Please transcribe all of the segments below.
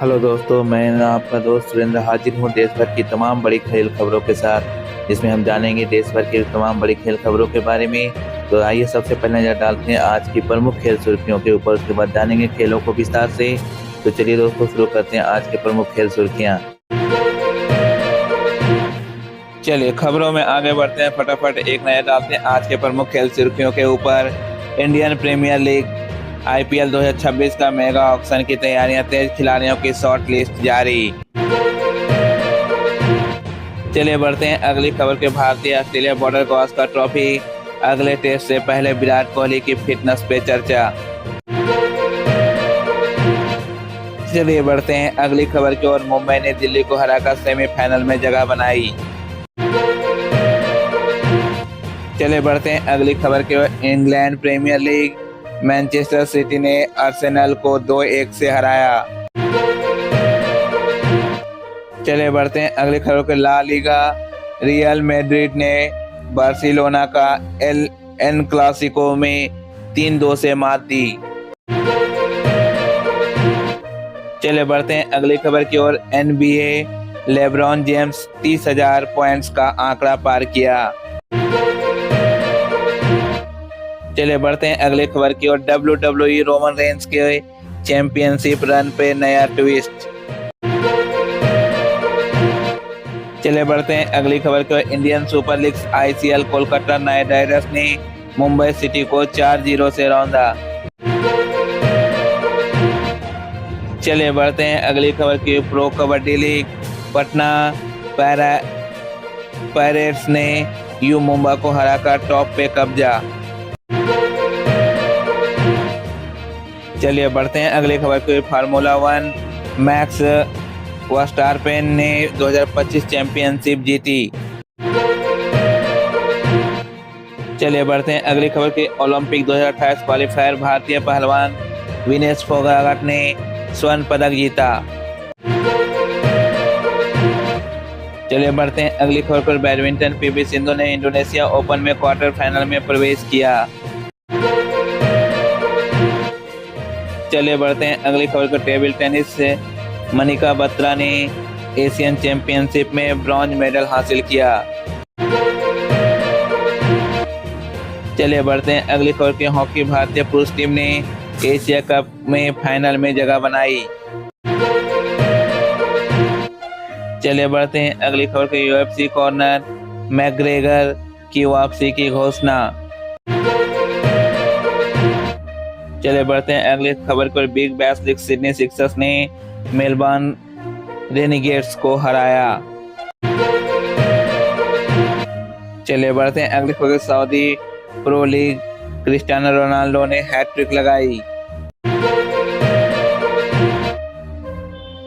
Hello दोस्तों, मैं आपका दोस्त सुरेंद्र हाजिर हूँ देश भर की तमाम बड़ी खेल खबरों के साथ, जिसमें हम जानेंगे देश भर की तमाम बड़ी खेल खबरों के बारे में। तो आइए सबसे पहले नजर डालते हैं आज की प्रमुख खेल सुर्खियों के ऊपर, उसके बाद जानेंगे खेलों को विस्तार से। तो चलिए दोस्तों, शुरू करते हैं आज के प्रमुख खेल सुर्खियाँ। चलिए खबरों में आगे बढ़ते हैं, फटाफट एक नजर डालते हैं आज के प्रमुख खेल सुर्खियों के ऊपर। इंडियन प्रीमियर लीग आईपीएल 2026 का मेगा ऑक्शन की तैयारियां तेज, खिलाड़ियों की शॉर्ट लिस्ट जारी। चलिए बढ़ते हैं अगली खबर के। भारतीय ऑस्ट्रेलिया बॉर्डर गावस्कर ट्रॉफी अगले टेस्ट से पहले विराट कोहली की फिटनेस पे चर्चा। चलिए बढ़ते हैं अगली खबर की ओर। मुंबई ने दिल्ली को हराकर सेमीफाइनल में जगह बनाई। चलिए बढ़ते हैं अगली खबर की ओर। England Premier League Manchester City ने आर्सेनल को 2-1 से हराया। चलिए बढ़ते हैं अगली खबर के। ला लीगा रियल मैड्रिड ने बार्सिलोना का एल क्लासिको में 3-2 से मात दी। चलिए बढ़ते हैं अगली खबर की ओर। एनबीए लेब्रॉन जेम्स 30,000 पॉइंट्स का आंकड़ा पार किया। चलिए बढ़ते हैं अगली खबर की ओर। WWE रोमन रेंस के चैंपियनशिप रन पे नया ट्विस्ट। चलिए बढ़ते हैं अगली खबर की ओर। Indian Super League ICL Kolkata Knight Riders ने मुंबई सिटी को 4-0 से रौंदा। चलिए बढ़ते हैं अगली खबर की। Pro kabaddi league Patna pirates ने यू मुंबई को हराकर टॉप पे कब्जा। चलिए बढ़ते हैं अगली खबर की। फार्मूला 1 मैक्स वर्स्टापेन ने 2025 चैंपियनशिप जीती। चलिए बढ़ते हैं अगली खबर की। ओलंपिक 2028 क्वालिफायर भारतीय पहलवान विनेश फोगाट ने स्वर्ण पदक जीता। चलिए बढ़ते हैं अगली खबर पर। बैडमिंटन पीवी सिंधु ने इंडोनेशिया ओपन में क्वार्टर फाइनल में प्रवेश किया। चलिए बढ़ते हैं अगली खबर पर। टेबल टेनिस से मनिका बत्रा ने एशियन चैंपियनशिप में ब्रॉन्ज मेडल हासिल किया। चलिए बढ़ते हैं अगली खबर की। हॉकी भारतीय पुरुष टीम ने एशिया कप में फाइनल में जगह बनाई। चलिए बढ़ते हैं अगली खबर की। यूएफसी कॉर्नर मैकग्रेगर की वापसी की घोषणा। चलिए बढ़ते हैं अगली खबर पर। Big bash league Sydney Sixers ने मेलबर्न रेनिगेट्स को हराया। चलिए बढ़ते हैं अगली खबर। Saudi pro league Cristiano Ronaldo ने हैट्रिक लगाई।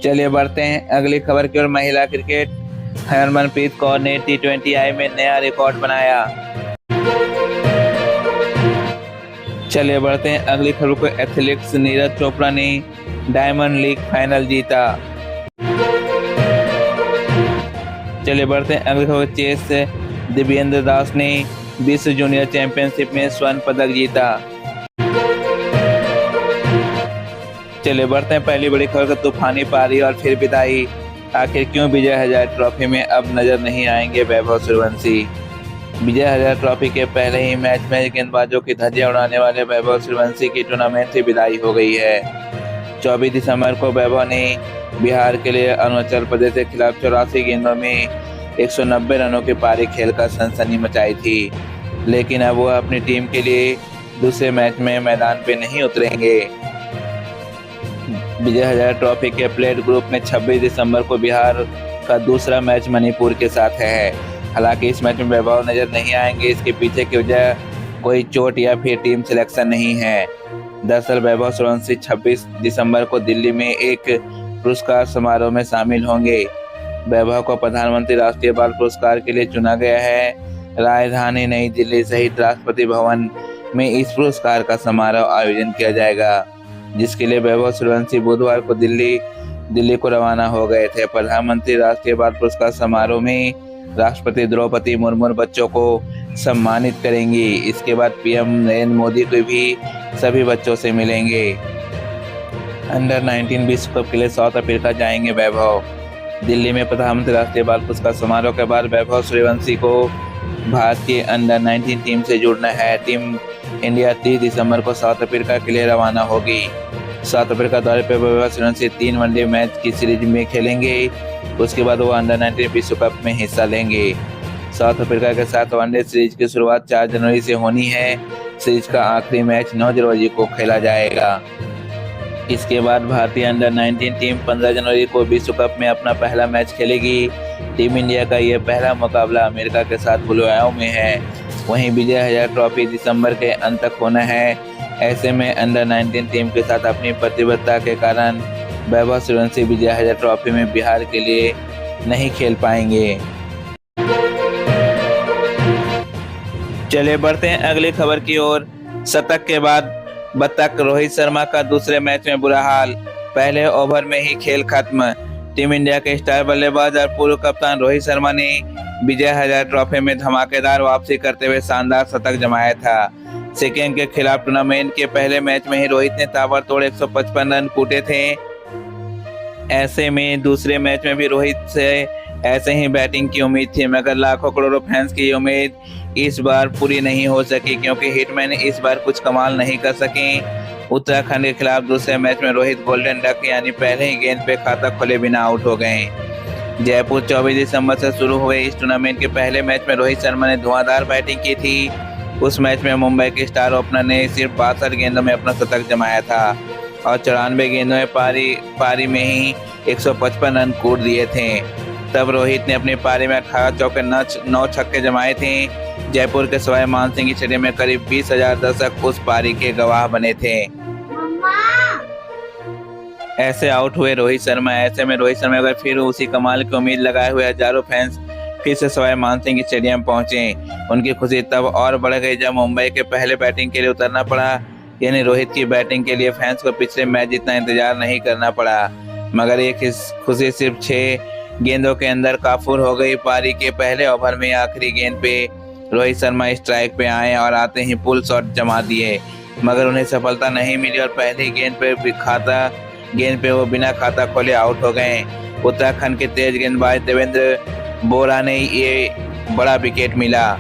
चलिए बढ़ते हैं अगली खबर की ओर। महिला क्रिकेट हरमनप्रीत कौर ने T20I में नया रिकॉर्ड बनाया। चलिए बढ़ते हैं अगली खबर को। एथलेटिक्स नीरज चोपड़ा ने डायमंड लीग फाइनल जीता। चलिए बढ़ते हैं अगली खबर। चेस दिव्येंद्र दास ने विश्व जूनियर चैंपियनशिप में स्वर्ण पदक जीता। चलिए बढ़ते हैं पहली बड़ी खबर का। तूफानी पारी और फिर विदाई, आखिर क्यों विजय हजारे ट्रॉफी में अब नजर नहीं आएंगे वैभव सूर्यवंशी। विजय हजारे ट्रॉफी के पहले ही मैच में गेंदबाजों की धज्जियां उड़ाने वाले वैभव सूर्यवंशी की टूर्नामेंट से विदाई हो गई है। 24 दिसंबर को वैभव ने बिहार के लिए अरुणाचल प्रदेश के खिलाफ 84 गेंदों में 190 रनों की पारी खेलकर सनसनी मचाई थी, लेकिन अब वह अपनी टीम के लिए दूसरे मैच में मैदान पे नहीं उतरेंगे। विजय हजारे ट्रॉफी के प्लेट ग्रुप में 26 दिसंबर को बिहार का दूसरा मैच मणिपुर के साथ है। हालांकि इस मैच में वैभव नजर नहीं आएंगे। इसके पीछे की वजह कोई चोट या फिर टीम सिलेक्शन नहीं है। दरअसल वैभव सूर्यवंशी 26 दिसंबर को दिल्ली में एक पुरस्कार समारोह में शामिल होंगे। वैभव को प्रधानमंत्री राष्ट्रीय बाल पुरस्कार के लिए चुना गया है। राजधानी नई दिल्ली सहित राष्ट्रपति भवन में इस पुरस्कार का समारोह आयोजन किया जाएगा, जिसके लिए वैभव सूर्यवंशी बुधवार को दिल्ली को रवाना हो गए थे। प्रधानमंत्री राष्ट्रीय बाल पुरस्कार समारोह में राष्ट्रपति द्रौपदी मुर्मू बच्चों को सम्मानित करेंगी। इसके बाद पीएम नरेंद्र मोदी को भी सभी बच्चों से मिलेंगे। अंडर 19 विश्व कप के लिए साउथ अफ्रीका जाएंगे वैभव। दिल्ली में प्रधानमंत्री राष्ट्रीय बाल पुरस्कार समारोह के बाद वैभव सूर्यवंशी को भारत की अंडर 19 टीम से जुड़ना है। टीम इंडिया 30 दिसंबर को साउथ अफ्रीका के लिए रवाना होगी। साउथ अफ्रीका दौरे पर वैभव सूर्यवंशी 3 वनडे मैच की सीरीज में खेलेंगे। उसके बाद वो अंडर 19 विश्व कप में हिस्सा लेंगे। साउथ अफ्रीका के साथ वनडे सीरीज की शुरुआत 4 जनवरी से होनी है। सीरीज का आखिरी मैच 9 जनवरी को खेला जाएगा। इसके बाद भारतीय अंडर 19 टीम 15 जनवरी को विश्व कप में अपना पहला मैच खेलेगी। टीम इंडिया का यह पहला मुकाबला अमेरिका के साथ बुलवाओ में है। वहीं विजय हजारे ट्रॉफी दिसंबर के अंत तक होना है। ऐसे में अंडर 19 टीम के साथ अपनी प्रतिबद्धता के कारण वैभव सूर्यवंशी विजय हजारे ट्रॉफी में बिहार के लिए नहीं खेल पाएंगे। चलिए बढ़ते हैं अगली खबर की ओर। शतक के बाद बतख रोहित शर्मा का दूसरे मैच में बुरा हाल, पहले ओवर में ही खेल खत्म। टीम इंडिया के स्टार बल्लेबाज और पूर्व कप्तान रोहित शर्मा ने विजय हजारे ट्रॉफी में धमाकेदार वापसी करते हुए शानदार शतक जमाया था। सिक्किम के खिलाफ टूर्नामेंट के पहले मैच में ही रोहित ने ताबड़तोड़ 155 रन कूटे थे। ऐसे में दूसरे मैच में भी रोहित से ऐसे ही बैटिंग की उम्मीद थी, मगर लाखों करोड़ों फैंस की उम्मीद इस बार पूरी नहीं हो सकी, क्योंकि हिटमैन इस बार कुछ कमाल नहीं कर सके। उत्तराखंड के खिलाफ दूसरे मैच में रोहित गोल्डन डक यानी पहले ही गेंद पे खाता खोले बिना आउट हो गए। जयपुर 24 दिसंबर से शुरू हुए इस टूर्नामेंट के पहले मैच में रोहित शर्मा ने धुआंधार बैटिंग की थी। उस मैच में मुंबई के स्टार ओपनर ने सिर्फ 62 गेंदों में अपना शतक जमाया था और 94 गेंदों में पारी में ही 155 रन कूट दिए थे। तब रोहित ने अपनी पारी में 18 चौके 9 छक्के जमाए थे। जयपुर के सवाई मानसिंह स्टेडियम में करीब 20,000 दर्शक उस पारी के गवाह बने थे। ऐसे आउट हुए रोहित शर्मा। ऐसे में रोहित शर्मा अगर फिर उसी कमाल की उम्मीद लगाए हुए हजारों फैंस फिर से सवाई मानसिंह स्टेडियम पहुंचे। उनकी खुशी तब और बढ़ गई जब मुंबई के पहले बैटिंग के लिए उतरना पड़ा, यानी रोहित की बैटिंग के लिए फैंस को पिछले मैच जितना इंतजार नहीं करना पड़ा। मगर ये खुशी सिर्फ 6 गेंदों के अंदर काफूर हो गई। पारी के पहले ओवर में आखिरी गेंद पे रोहित शर्मा स्ट्राइक पे आए और आते ही पुल शॉट जमा दिए, मगर उन्हें सफलता नहीं मिली और पहली गेंद पे वो बिना खाता खोले आउट हो गए। उत्तराखंड के तेज गेंदबाज देवेंद्र बोरा ने ये बड़ा विकेट मिला।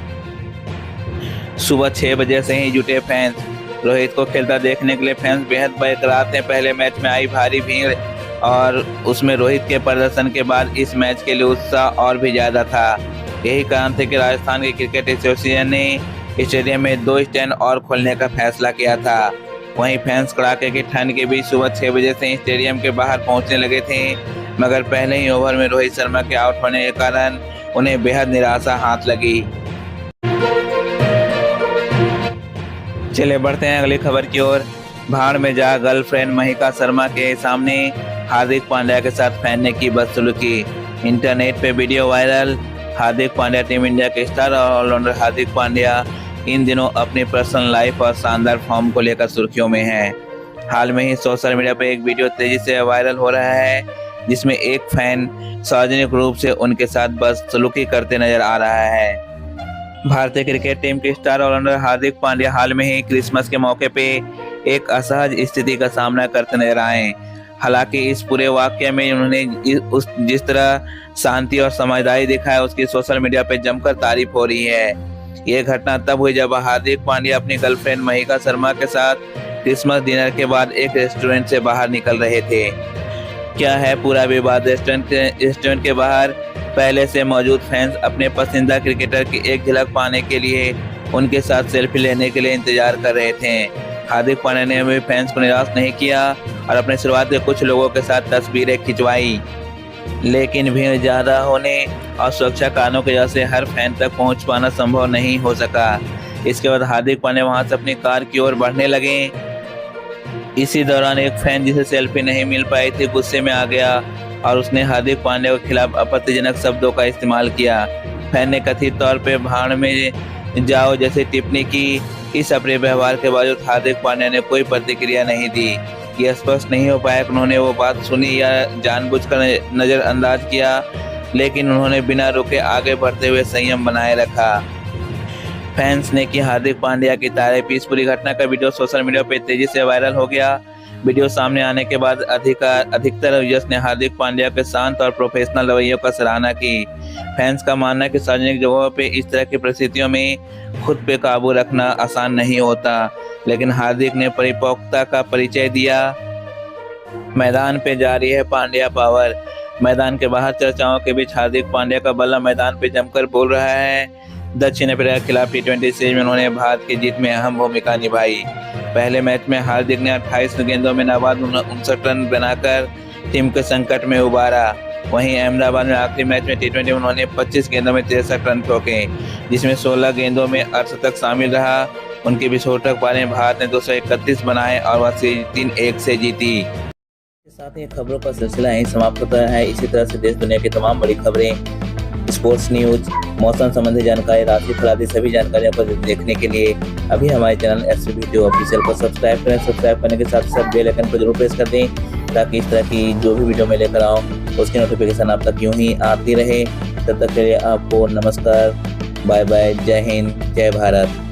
सुबह 6 बजे से ही जुटे फैंस रोहित को खेलता देखने के लिए। फैंस बेहद बेकरार थे। पहले मैच में आई भारी भीड़ और उसमें रोहित के प्रदर्शन के बाद इस मैच के लिए उत्साह और भी ज्यादा था। यही कारण थे कि राजस्थान के क्रिकेट एसोसिएशन ने स्टेडियम में 2 स्टैंड और खोलने का फैसला किया था। वहीं फैंस कड़ाके की ठंड के बीच सुबह 6 बजे से स्टेडियम के बाहर पहुंचने लगे थे, मगर पहले ही ओवर में रोहित शर्मा के आउट होने के कारण उन्हें बेहद निराशा हाथ लगी। चलिए बढ़ते हैं अगली खबर की ओर। भाड़ में जा गर्लफ्रेंड महिका शर्मा के सामने हार्दिक पांड्या के साथ फैन ने की बदसलूकी। इंटरनेट पे video viral. Hardik Pandya team India के स्टार ऑलराउंडर हार्दिक पांड्या इन दिनों अपनी पर्सनल लाइफ और शानदार फॉर्म को लेकर सुर्खियों में हैं। हाल में ही सोशल मीडिया पर एक वीडियो तेजी से वायरल हो रहा है, जिसमें एक फैन सार्वजनिक रूप से उनके साथ बदसलूकी करते नजर आ रहा है। भारतीय क्रिकेट टीम के स्टार ऑलराउंडर हार्दिक पांड्या हाल में ही क्रिसमस के मौके पे एक असहज स्थिति का सामना करते नजर आए। हालांकि इस पूरे वाकये में उन्होंने जिस तरह शांति और समझदारी दिखाया, उसकी सोशल मीडिया पे जमकर तारीफ हो रही है। यह घटना तब हुई जब हार्दिक पांड्या अपनी गर्लफ्रेंड महिका शर्मा के साथ क्रिसमस डिनर के बाद एक रेस्टोरेंट से बाहर निकल रहे थे। क्या है पूरा विवाद? रेस्टोरेंट के बाहर पहले से मौजूद फैंस अपने पसंदीदा क्रिकेटर की एक झलक पाने के लिए उनके साथ सेल्फी लेने के लिए इंतजार कर रहे थे। हार्दिक पांड्या ने भी फैंस को निराश नहीं किया और अपने शुरुआत के कुछ लोगों के साथ तस्वीरें खिंचवाई, लेकिन भीड़ ज्यादा होने और सुरक्षा कारणों की वजह से हर फैन तक पहुंच पाना संभव नहीं हो सका। इसके बाद हार्दिक पांड्या वहां से अपनी कार की ओर बढ़ने लगे। इसी दौरान एक फैन जिसे सेल्फी नहीं मिल पाई थी गुस्से में आ गया और उसने हार्दिक पांड्या के खिलाफ आपत्तिजनक शब्दों का इस्तेमाल किया। फैन ने कथित तौर पे भाड़ में जाओ जैसे टिप्पणी की। इस अप्रिय व्यवहार के बावजूद हार्दिक पांड्या ने कोई प्रतिक्रिया नहीं दी। यह स्पष्ट नहीं हो पाया कि उन्होंने वो बात सुनी या जानबूझकर नजरअंदाज किया, लेकिन उन्होंने बिना रुके आगे बढ़ते हुए संयम बनाए रखा। फैंस ने की हार्दिक पांड्या की तारीफ। इस पूरी घटना का वीडियो सोशल मीडिया पर तेजी से वायरल हो गया, वीडियो सामने आने के बाद अधिकतर यूजर्स ने हार्दिक पांड्या के शांत और प्रोफेशनल रवैये का सराहना की। फैंस का मानना है कि सार्वजनिक जगहों पे इस तरह की परिस्थितियों में खुद पे काबू रखना आसान नहीं होता, लेकिन हार्दिक ने परिपक्वता का परिचय दिया। मैदान पे जारी है पांड्या पावर। मैदान के बाहर चर्चाओं के बीच हार्दिक पांड्या का बल्ला मैदान पे जमकर बोल रहा है। दक्षिण अफ्रीका के खिलाफ T20 सीरीज में उन्होंने भारत की जीत में अहम भूमिका निभाई। पहले मैच में हार्दिक ने 28 गेंदों में नाबाद 59 रन बनाकर टीम के संकट में उबारा। वहीं अहमदाबाद में आखिरी मैच में T20 में उन्होंने 25 गेंदों में 63 रन ठोके, जिसमें 16 गेंदों में अर्धशतक शामिल रहा। उनके विस्फोटक पारी में भारत ने 231 बनाए और वह सीरीज 3-1 से जीती। इसके साथ ही खबरों का सिलसिला यहीं समाप्त होता है। इसी तरह से देश दुनिया की तमाम बड़ी खबरें, स्पोर्ट्स न्यूज, मौसम संबंधी जानकारी, राशि फलादी सभी जानकारियों को देखने के लिए अभी हमारे चैनल एसवी वीडियो ऑफिशियल को सब्सक्राइब करें। सब्सक्राइब करने के साथ साथ बेल आइकन को जरूर प्रेस कर दें, ताकि इस तरह की जो भी वीडियो मैं लेकर आऊँ उसकी नोटिफिकेशन आप तक यूं ही आती रहे। तब तक के लिए आपको नमस्कार, बाय बाय, जय हिंद, जय भारत।